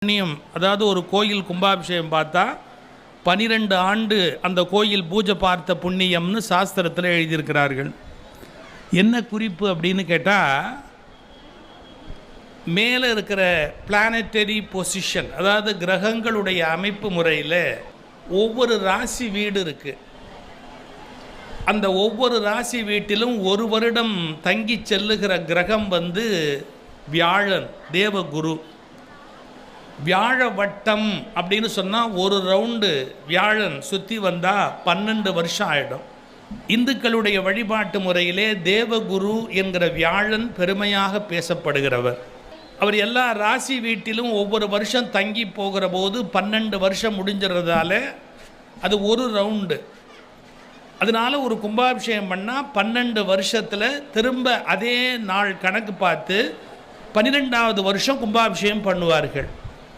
புண்ணியம். அதாவது ஒரு கோயில் கும்பாபிஷேகம் பார்த்தா 12 ஆண்டு அந்த கோயில் பூஜை பார்த்த புண்ணியம்னு சாஸ்திரத்தில் எழுதியிருக்கிறார்கள். என்ன குறிப்பு அப்படின்னு கேட்டால், மேலே இருக்கிற பிளானட்டரி பொசிஷன், அதாவது கிரகங்களுடைய அமைப்பு முறையில் ஒவ்வொரு ராசி வீடு இருக்குது. அந்த ஒவ்வொரு ராசி வீட்டிலும் ஒரு வருடம் தங்கி செல்லுகிற கிரகம் வியாழன், தேவகுரு. வியாழ வட்டம் அப்படின்னு சொன்னால் ஒரு ரவுண்டு வியாழன் சுற்றி வந்தால் 12 வருஷம் ஆகிடும். இந்துக்களுடைய வழிபாட்டு முறையிலே தேவகுரு என்கிற வியாழன் பெருமையாக பேசப்படுகிறவர். அவர் எல்லா ராசி வீட்டிலும் ஒவ்வொரு வருஷம் தங்கி போகிற போது 12 வருஷம் முடிஞ்சிறதால அது ஒரு ரவுண்டு. அதனால் ஒரு கும்பாபிஷேகம் பண்ணால் 12 வருஷத்தில் திரும்ப அதே நாள் கணக்கு பார்த்து 12வது வருஷம் கும்பாபிஷேகம் பண்ணுவார்கள்.